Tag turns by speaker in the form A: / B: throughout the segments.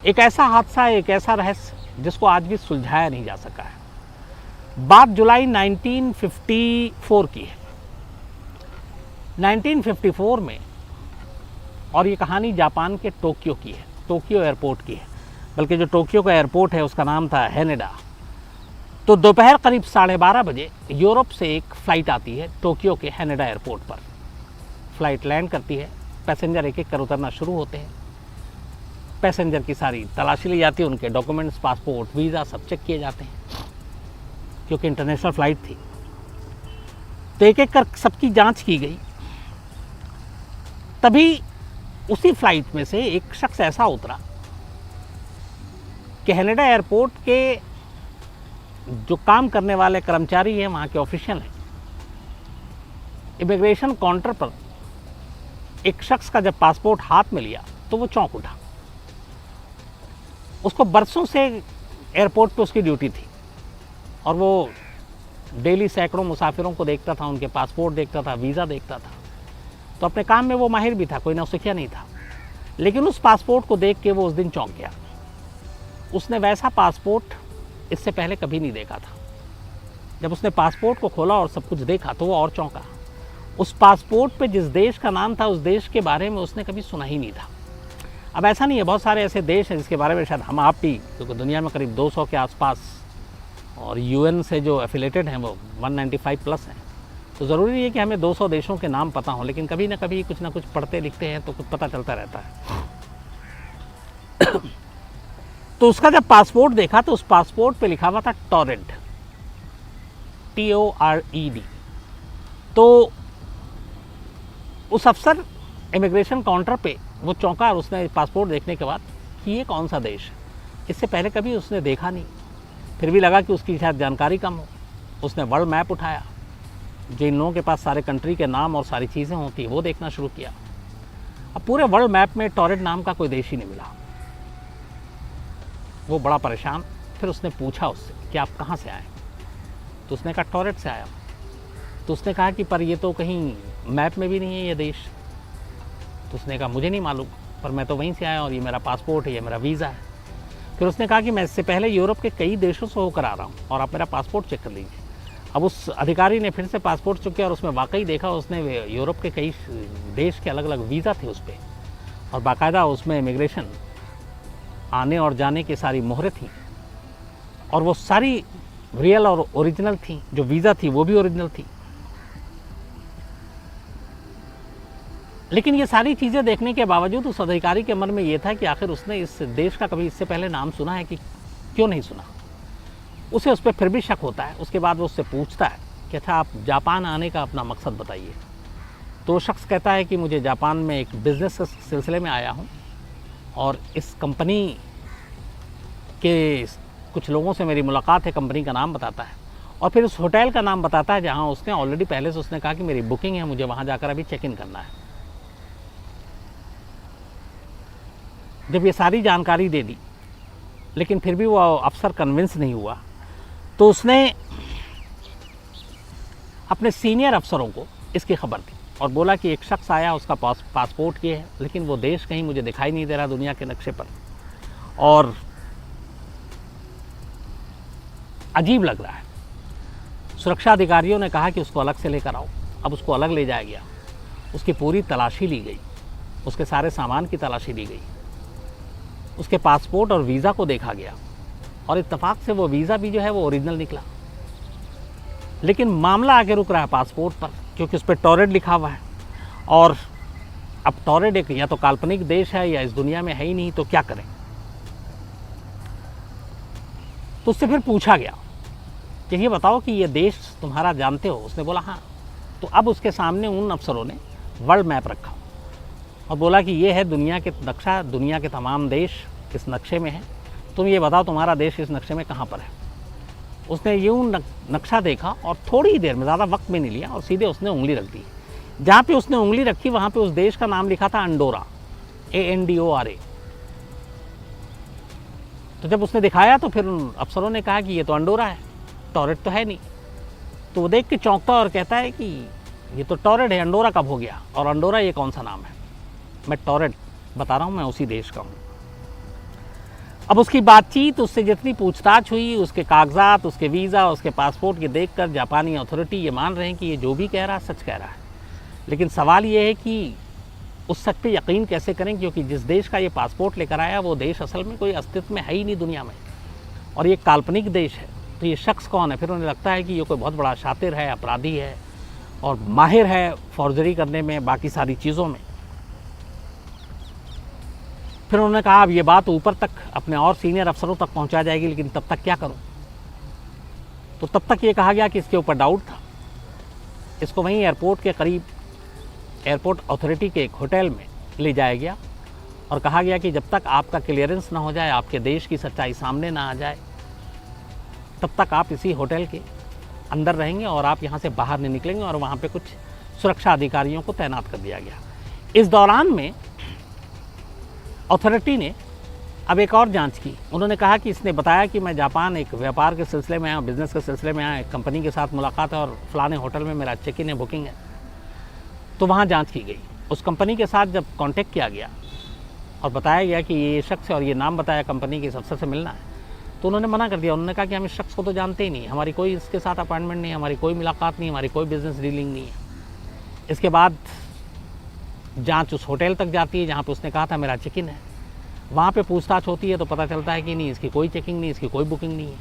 A: एक ऐसा हादसा है, एक ऐसा रहस्य जिसको आज भी सुलझाया नहीं जा सका है। बात जुलाई 1954 की है। 1954 में, और ये कहानी जापान के टोक्यो की है, टोक्यो एयरपोर्ट की है। बल्कि जो टोक्यो का एयरपोर्ट है उसका नाम था हैनेडा। तो दोपहर करीब 12:30 बजे यूरोप से एक फ़्लाइट आती है टोक्यो के हैनेडा एयरपोर्ट पर। फ़्लाइट लैंड करती है, पैसेंजर एक एक कर उतरना शुरू होते हैं। पैसेंजर की सारी तलाशी ली जाती है, उनके डॉक्यूमेंट्स, पासपोर्ट, वीज़ा सब चेक किए जाते हैं क्योंकि इंटरनेशनल फ़्लाइट थी। तो एक एक कर सबकी जांच की गई। तभी उसी फ्लाइट में से एक शख्स ऐसा उतरा कि हैनेडा एयरपोर्ट के जो काम करने वाले कर्मचारी हैं, वहाँ के ऑफिशियल हैं, इमिग्रेशन काउंटर पर एक शख्स का जब पासपोर्ट हाथ में लिया तो वो चौंक उठा। उसको बरसों से एयरपोर्ट पे उसकी ड्यूटी थी और वो डेली सैकड़ों मुसाफिरों को देखता था, उनके पासपोर्ट देखता था, वीज़ा देखता था। तो अपने काम में वो माहिर भी था, कोई नौसिखिया नहीं था। लेकिन उस पासपोर्ट को देख के वो उस दिन चौंक गया। उसने वैसा पासपोर्ट इससे पहले कभी नहीं देखा था। जब उसने पासपोर्ट को खोला और सब कुछ देखा तो वो और चौंका। उस पासपोर्ट पे जिस देश का नाम था, उस देश के बारे में उसने कभी सुना ही नहीं था। अब ऐसा नहीं है, बहुत सारे ऐसे देश हैं जिसके बारे में शायद हम आप भी, क्योंकि दुनिया में करीब 200 के आसपास और यूएन से जो एफिलेटेड हैं वो 195 प्लस हैं। तो ज़रूरी नहीं है कि हमें 200 देशों के नाम पता हों, लेकिन कभी ना कभी कुछ ना कुछ पढ़ते लिखते हैं तो कुछ पता चलता रहता है। तो उसका जब पासपोर्ट देखा तो उस पासपोर्ट पे लिखा हुआ था टॉरेड, TORED। तो उस अफसर इमिग्रेशन काउंटर पे वो चौंका और उसने पासपोर्ट देखने के बाद कि ये कौन सा देश है, इससे पहले कभी उसने देखा नहीं। फिर भी लगा कि उसकी शायद जानकारी कम हो। उसने वर्ल्ड मैप उठाया, जिन लोगों के पास सारे कंट्री के नाम और सारी चीज़ें होती हैं वो देखना शुरू किया। अब पूरे वर्ल्ड मैप में टॉरेड नाम का कोई देश ही नहीं मिला। वो बड़ा परेशान। फिर उसने पूछा उससे कि आप कहाँ से आए? तो उसने कहा टॉरेड से आया। तो उसने कहा कि पर ये तो कहीं मैप में भी नहीं है ये देश। तो उसने कहा मुझे नहीं मालूम, पर मैं तो वहीं से आया और ये मेरा पासपोर्ट है, ये मेरा वीज़ा है। फिर उसने कहा कि मैं इससे पहले यूरोप के कई देशों से होकर आ रहा हूँ और आप मेरा पासपोर्ट चेक कर लीजिए। अब उस अधिकारी ने फिर से पासपोर्ट चेक किया और उसमें वाकई देखा, उसने यूरोप के कई देश के अलग अलग वीज़ा थे उस पर, और बाकायदा उसमें इमिग्रेशन आने और जाने की सारी मोहरें थी, और वो सारी रियल और ओरिजिनल थी। जो वीज़ा थी वो भी ओरिजिनल थी। लेकिन ये सारी चीज़ें देखने के बावजूद उस अधिकारी के मन में ये था कि आखिर उसने इस देश का कभी इससे पहले नाम सुना है कि क्यों नहीं सुना। उसे उस पर फिर भी शक होता है। उसके बाद वो उससे पूछता है कि अच्छा, आप जापान आने का अपना मकसद बताइए। तो वो शख्स कहता है कि मुझे जापान में एक बिज़नेस के सिलसिले में आया हूँ और इस कंपनी के कुछ लोगों से मेरी मुलाकात है। कंपनी का नाम बताता है और फिर उस होटल का नाम बताता है जहाँ उसने ऑलरेडी पहले से उसने कहा कि मेरी बुकिंग है, मुझे वहाँ जाकर अभी चेक इन करना है। जब ये सारी जानकारी दे दी लेकिन फिर भी वो अफसर कन्विंस नहीं हुआ, तो उसने अपने सीनियर अफसरों को इसकी खबर दी और बोला कि एक शख्स आया, उसका पासपोर्ट ये है, लेकिन वो देश कहीं मुझे दिखाई नहीं दे रहा दुनिया के नक्शे पर, और अजीब लग रहा है। सुरक्षा अधिकारियों ने कहा कि उसको अलग से लेकर आओ। अब उसको अलग ले जाया गया, उसकी पूरी तलाशी ली गई, उसके सारे सामान की तलाशी ली गई, उसके पासपोर्ट और वीज़ा को देखा गया, और इत्तेफाक से वो वीज़ा भी जो है वो ओरिजिनल निकला। लेकिन मामला आगे रुक रहा है पासपोर्ट पर, क्योंकि उस पर टॉरेड लिखा हुआ है। और अब टॉरेड एक या तो काल्पनिक देश है या इस दुनिया में है ही नहीं, तो क्या करें। तो उससे फिर पूछा गया कि ये बताओ कि ये देश तुम्हारा जानते हो? उसने बोला हाँ। तो अब उसके सामने उन अफसरों ने वर्ल्ड मैप रखा और बोला कि ये है दुनिया के नक्शा, दुनिया के तमाम देश इस नक्शे में है, तुम ये बताओ तुम्हारा देश इस नक्शे में कहाँ पर है। उसने यूँ नक्शा देखा और थोड़ी ही देर में, ज़्यादा वक्त में नहीं लिया, और सीधे उसने उंगली रख दी। जहाँ पे उसने उंगली रखी वहाँ पे उस देश का नाम लिखा था अंडोरा, ANDORA। तो जब उसने दिखाया तो फिर उन अफसरों ने कहा कि ये तो अंडोरा है, टॉरेड तो है नहीं। तो वो देख के चौंकता और कहता है कि ये तो टॉरेड है, अंडोरा कब हो गया, और अंडोरा ये कौन सा नाम है? मैं टॉरेड बता रहा हूँ, मैं उसी देश का हूँ। अब उसकी बातचीत, उससे जितनी पूछताछ हुई, उसके कागजात, उसके वीज़ा, उसके पासपोर्ट के देखकर जापानी अथॉरिटी ये मान रहे हैं कि ये जो भी कह रहा है सच कह रहा है। लेकिन सवाल ये है कि उस सच पे यकीन कैसे करें, क्योंकि जिस देश का ये पासपोर्ट लेकर आया वो देश असल में कोई अस्तित्व में है ही नहीं दुनिया में, और ये काल्पनिक देश है। तो ये शख्स कौन है? फिर उन्हें लगता है कि ये कोई बहुत बड़ा शातिर है, अपराधी है और माहिर है फौर्जरी करने में, बाकी सारी चीज़ों में। फिर उन्होंने कहा अब ये बात ऊपर तक अपने और सीनियर अफसरों तक पहुंचा जाएगी, लेकिन तब तक क्या करूं? तो तब तक ये कहा गया कि इसके ऊपर डाउट था। इसको वहीं एयरपोर्ट के करीब एयरपोर्ट अथॉरिटी के एक होटल में ले जाया गया और कहा गया कि जब तक आपका क्लियरेंस ना हो जाए, आपके देश की सच्चाई सामने ना आ जाए, तब तक आप इसी होटल के अंदर रहेंगे और आप यहाँ से बाहर नहीं निकलेंगे। और वहाँ पे कुछ सुरक्षा अधिकारियों को तैनात कर दिया गया। इस दौरान में अथॉरिटी ने अब एक और जांच की। उन्होंने कहा कि इसने बताया कि मैं जापान एक व्यापार के सिलसिले में आया, बिज़नेस के सिलसिले में आया, एक कंपनी के साथ मुलाकात है और फलाने होटल में मेरा चेक इन है, बुकिंग है। तो वहाँ जांच की गई। उस कंपनी के साथ जब कांटेक्ट किया गया और बताया गया कि ये शख्स है और ये नाम बताया कंपनी के इस अफसर से मिलना है, तो उन्होंने मना कर दिया। उन्होंने कहा कि हम इस शख्स को तो जानते ही नहीं, हमारी कोई इसके साथ अपॉइंटमेंट नहीं है, हमारी कोई मुलाकात नहीं, हमारी कोई बिज़नेस डीलिंग नहीं है। इसके बाद जाँच उस होटल तक जाती है जहाँ पर उसने कहा था मेरा चेक इन है। वहाँ पे पूछताछ होती है तो पता चलता है कि नहीं, इसकी कोई चेकिंग नहीं, इसकी कोई बुकिंग नहीं है।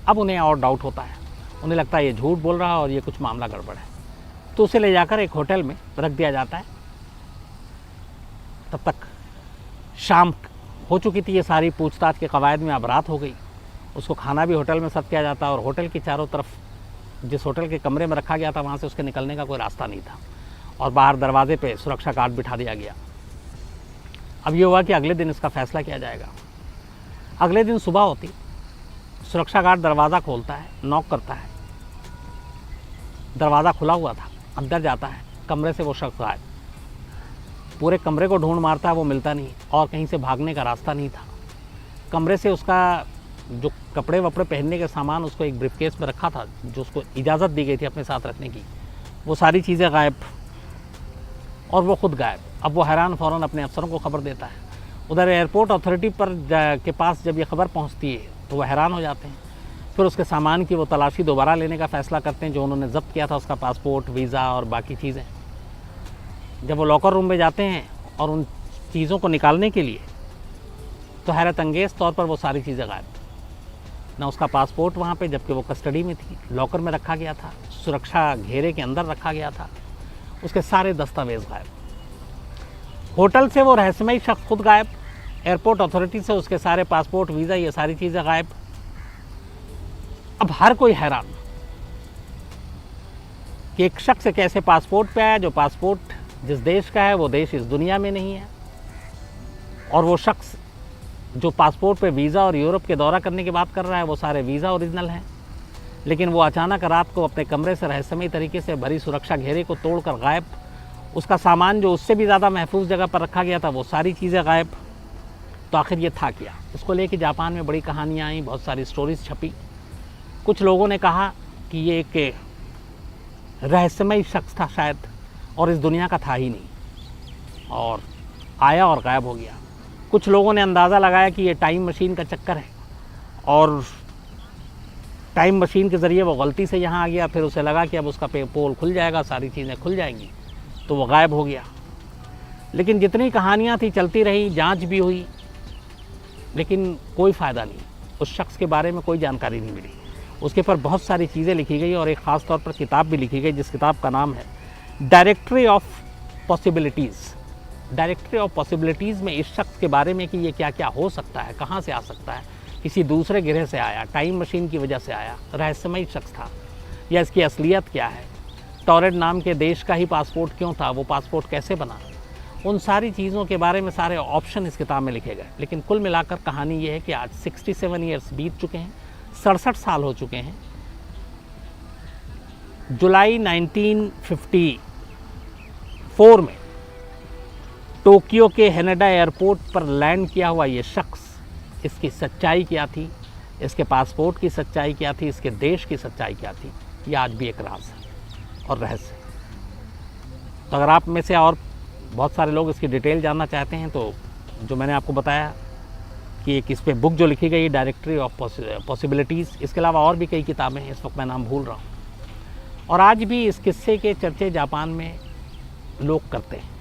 A: अब उन्हें और डाउट होता है, उन्हें लगता है ये झूठ बोल रहा है और ये कुछ मामला गड़बड़ है। तो उसे ले जाकर एक होटल में रख दिया जाता है। तब तक शाम हो चुकी थी। ये सारी पूछताछ के कवायद में अब रात हो गई। उसको खाना भी होटल में सर्व किया जाता है और होटल की चारों तरफ जिस होटल के कमरे में रखा गया था वहाँ से उसके निकलने का कोई रास्ता नहीं था और बाहर दरवाजे पे सुरक्षा गार्ड बिठा दिया गया। अब ये हुआ कि अगले दिन इसका फैसला किया जाएगा। अगले दिन सुबह होती, सुरक्षा गार्ड दरवाज़ा खोलता है, नॉक करता है। दरवाज़ा खुला हुआ था, अंदर जाता है, कमरे से वो शख्स गायब। पूरे कमरे को ढूंढ मारता है, वो मिलता नहीं और कहीं से भागने का रास्ता नहीं था। कमरे से उसका जो कपड़े वपड़े पहनने के सामान उसको एक ब्रीफकेस में रखा था, जो उसको इजाज़त दी गई थी अपने साथ रखने की, वो सारी चीज़ें गायब और वो खुद गायब। अब वो हैरान फ़ौरन अपने अफसरों को खबर देता है। उधर एयरपोर्ट अथॉरिटी के पास जब ये खबर पहुंचती है तो वो हैरान हो जाते हैं। फिर उसके सामान की वो तलाशी दोबारा लेने का फ़ैसला करते हैं, जो उन्होंने ज़ब्त किया था, उसका पासपोर्ट, वीज़ा और बाकी चीज़ें। जब वो लॉकर रूम में जाते हैं और उन चीज़ों को निकालने के लिए, तो हैरत अंगेज़ तौर पर वो सारी चीज़ें गायब। ना उसका पासपोर्ट वहाँ पे, जबकि वो कस्टडी में थी, लॉकर में रखा गया था, सुरक्षा घेरे के अंदर रखा गया था, उसके सारे दस्तावेज़ गायब। होटल से वो रहस्यमयी शख्स खुद गायब, एयरपोर्ट अथॉरिटी से उसके सारे पासपोर्ट, वीज़ा, ये सारी चीज़ें गायब। अब हर कोई हैरान कि एक शख्स कैसे पासपोर्ट पे आया, जो पासपोर्ट जिस देश का है वो देश इस दुनिया में नहीं है, और वो शख्स जो पासपोर्ट पे वीज़ा और यूरोप के दौरा करने की बात कर रहा है, वो सारे वीज़ा ओरिजिनल हैं। लेकिन वो अचानक रात को अपने कमरे से रहस्यमयी तरीके से भरी सुरक्षा घेरे को तोड़कर गायब। उसका सामान जो उससे भी ज़्यादा महफूज जगह पर रखा गया था, वो सारी चीज़ें गायब। तो आखिर ये था क्या? इसको लेके जापान में बड़ी कहानियाँ आई, बहुत सारी स्टोरीज छपी। कुछ लोगों ने कहा कि ये एक रहस्यमयी शख्स था शायद, और इस दुनिया का था ही नहीं, और आया और गायब हो गया। कुछ लोगों ने अंदाज़ा लगाया कि ये टाइम मशीन का चक्कर है और टाइम मशीन के ज़रिए वो गलती से यहाँ आ गया, फिर उसे लगा कि अब उसका पोल खुल जाएगा, सारी चीज़ें खुल जाएंगी, तो वो गायब हो गया। लेकिन जितनी कहानियाँ थी चलती रही, जांच भी हुई, लेकिन कोई फ़ायदा नहीं। उस शख्स के बारे में कोई जानकारी नहीं मिली। उसके ऊपर बहुत सारी चीज़ें लिखी गई और एक ख़ास तौर पर किताब भी लिखी गई, जिस किताब का नाम है directory of possibilities. Directory of possibilities में इस शख्स के बारे में कि ये क्या क्या हो सकता है, कहाँ से आ सकता है, किसी दूसरे ग्रह से आया, टाइम मशीन की वजह से आया, रहस्यमयी शख्स था, या इसकी असलियत क्या है, टॉरेंट नाम के देश का ही पासपोर्ट क्यों था, वो पासपोर्ट कैसे बना, उन सारी चीज़ों के बारे में सारे ऑप्शन इस किताब में लिखे गए। लेकिन कुल मिलाकर कहानी ये है कि आज 67 ईयर्स बीत चुके हैं, 67 साल हो चुके हैं। जुलाई 1954 में टोक्यो के हेनेडा एयरपोर्ट पर लैंड किया हुआ ये शख्स, इसकी सच्चाई क्या थी, इसके पासपोर्ट की सच्चाई क्या थी, इसके देश की सच्चाई क्या थी, ये आज भी एक राज है और रहस्य। तो अगर आप में से और बहुत सारे लोग इसकी डिटेल जानना चाहते हैं, तो जो मैंने आपको बताया कि एक इस पे बुक जो लिखी गई डायरेक्टरी ऑफ पॉसिबिलिटीज़, इसके अलावा और भी कई किताबें हैं, इस वक्त मैं नाम भूल रहा हूँ। और आज भी इस किस्से के चर्चे जापान में लोग करते हैं।